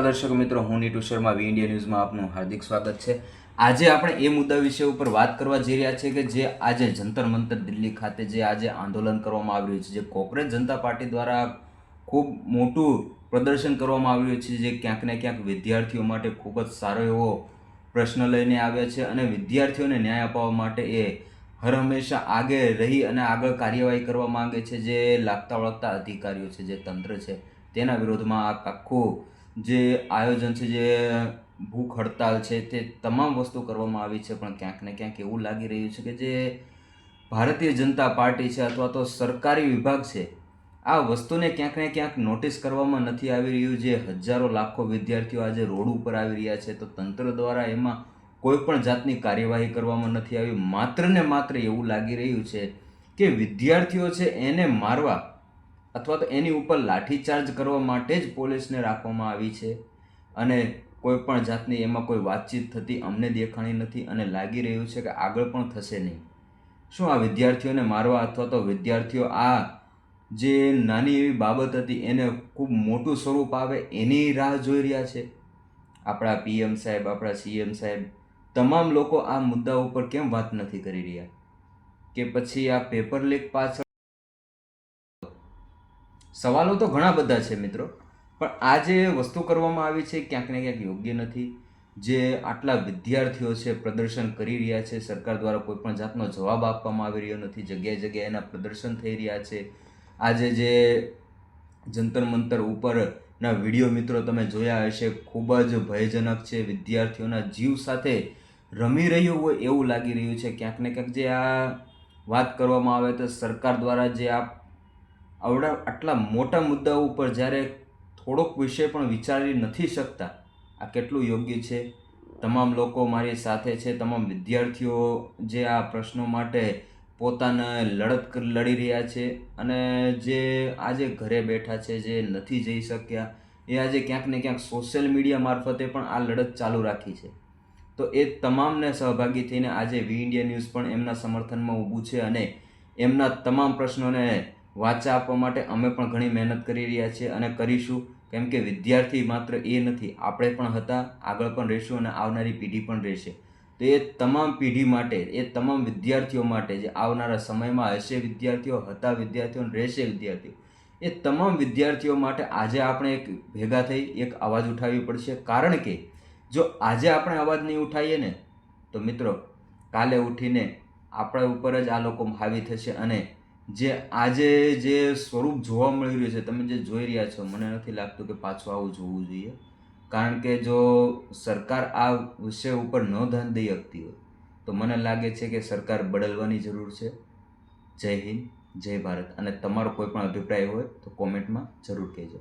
દર્શક મિત્રો, હું નીટુ શર્મા વી ઇન્ડિયા ન્યૂઝમાં આપનું હાર્દિક સ્વાગત છે। આજે આપણે એ મુદ્દા વિશે ઉપર વાત કરવા જઈ રહ્યા છીએ કે જે આજે જંતર મંતર દિલ્હી ખાતે જે આજે આંદોલન કરવામાં આવી રહ્યું છે, જે કોંગ્રેસ જનતા પાર્ટી દ્વારા ખૂબ મોટું પ્રદર્શન કરવામાં આવ્યું છે, જે ક્યાંક ને ક્યાંક વિદ્યાર્થીઓ માટે ખૂબ જ સારો એવો પ્રશ્ન લઈને આવ્યા છે અને વિદ્યાર્થીઓને ન્યાય અપાવવા માટે એ હર હંમેશા આગે રહી અને આગળ કાર્યવાહી કરવા માંગે છે। જે લાગતા વળગતા અધિકારીઓ છે, જે તંત્ર છે, તેના વિરોધમાં આ આખું જે આયોજન છે, જે ભૂખ હડતાલ છે, તે તમામ વસ્તુ કરવામાં આવી છે। પણ ક્યાંક ને ક્યાંક એવું લાગી રહ્યું છે કે જે ભારતીય જનતા પાર્ટી છે અથવા તો સરકારી વિભાગ છે, આ વસ્તુને ક્યાંક ને ક્યાંક નોટિસ કરવામાં નથી આવી રહ્યું। જે હજારો લાખો વિદ્યાર્થીઓ આજે રોડ ઉપર આવી રહ્યા છે, તો તંત્ર દ્વારા એમાં કોઈ પણ જાતની કાર્યવાહી કરવામાં નથી આવી। માત્ર ને માત્ર એવું લાગી રહ્યું છે કે વિદ્યાર્થીઓ છે એને મારવા અથવા તો એની ઉપર લાઠીચાર્જ કરવા માટે જ પોલીસને રાખવામાં આવી છે અને કોઈ પણ જાતની એમાં કોઈ વાતચીત થતી અમને દેખાણી નથી અને લાગી રહ્યું છે કે આગળ પણ થશે નહીં। શું આ વિદ્યાર્થીઓને મારવા અથવા તો વિદ્યાર્થીઓ આ જે નાની એવી બાબત હતી એને ખૂબ મોટું સ્વરૂપ આવે એની રાહ જોઈ રહ્યા છે? આપણા પીએમ સાહેબ, આપણા સીએમ સાહેબ, તમામ લોકો આ મુદ્દા ઉપર કેમ વાત નથી કરી રહ્યા? કે પછી આ પેપર લીક પાછળ સવાલો તો ઘણા બધા છે મિત્રો, પણ આ જે વસ્તુ કરવામાં આવી છે ક્યાંક ને ક્યાંક યોગ્ય નથી। જે આટલા વિદ્યાર્થીઓ છે પ્રદર્શન કરી રહ્યા છે, સરકાર દ્વારા કોઈ પણ જાતનો જવાબ આપવામાં આવી રહ્યો નથી, જગ્યાએ જગ્યાએ એના પ્રદર્શન થઈ રહ્યા છે। આજે જે જંતર મંતર ઉપરના વિડીયો મિત્રો તમે જોયા હશે, ખૂબ જ ભયજનક છે, વિદ્યાર્થીઓના જીવ સાથે રમી રહ્યું હોય એવું લાગી રહ્યું છે। ક્યાંક ને ક્યાંક જે આ વાત કરવામાં આવે તો સરકાર દ્વારા જે આટલા મોટા મુદ્દાઓ ઉપર જ્યારે થોડોક વિષય પણ વિચારી નથી શકતા, આ કેટલું યોગ્ય છે? તમામ લોકો મારી સાથે છે, તમામ વિદ્યાર્થીઓ જે આ પ્રશ્નો માટે પોતાને લડત લડી રહ્યા છે અને જે આજે ઘરે બેઠા છે, જે નથી જઈ શક્યા, એ આજે ક્યાંક ને ક્યાંક સોશિયલ મીડિયા મારફતે પણ આ લડત ચાલુ રાખી છે। તો એ તમામને સહભાગી થઈને આજે વી ઇન્ડિયા ન્યૂઝ પણ એમના સમર્થનમાં ઊભું છે અને એમના તમામ પ્રશ્નોને વાચા આપવા માટે અમે પણ ઘણી મહેનત કરી રહ્યા છીએ અને કરીશું। કેમ કે વિદ્યાર્થી માત્ર એ નથી, આપણે પણ હતા, આગળ પણ રહીશું અને આવનારી પેઢી પણ રહેશે। તો એ તમામ પેઢી માટે, એ તમામ વિદ્યાર્થીઓ માટે, જે આવનારા સમયમાં હશે વિદ્યાર્થીઓ, હતા વિદ્યાર્થીઓ અને રહેશે વિદ્યાર્થીઓ, એ તમામ વિદ્યાર્થીઓ માટે આજે આપણે એક ભેગા થઈ એક અવાજ ઉઠાવવી પડશે। કારણ કે જો આજે આપણે અવાજ નહીં ઉઠાવીએ ને તો મિત્રો કાલે ઉઠીને આપણા ઉપર જ આ લોકો હાવી થશે અને જે આજે જે સ્વરૂપ જોવા મળી રહ્યું છે, તમે જે જોઈ રહ્યા છો, મને નથી લાગતું કે પાછું આવું જોવું જોઈએ। કારણ કે જો સરકાર આ વિષય ઉપર ન ધ્યાન દઈ શકતી હોય તો મને લાગે છે કે સરકાર બદલવાની જરૂર છે। જય હિન્દ, જય ભારત। અને તમારો કોઈ પણ અભિપ્રાય હોય તો કોમેન્ટમાં જરૂર કહેજો।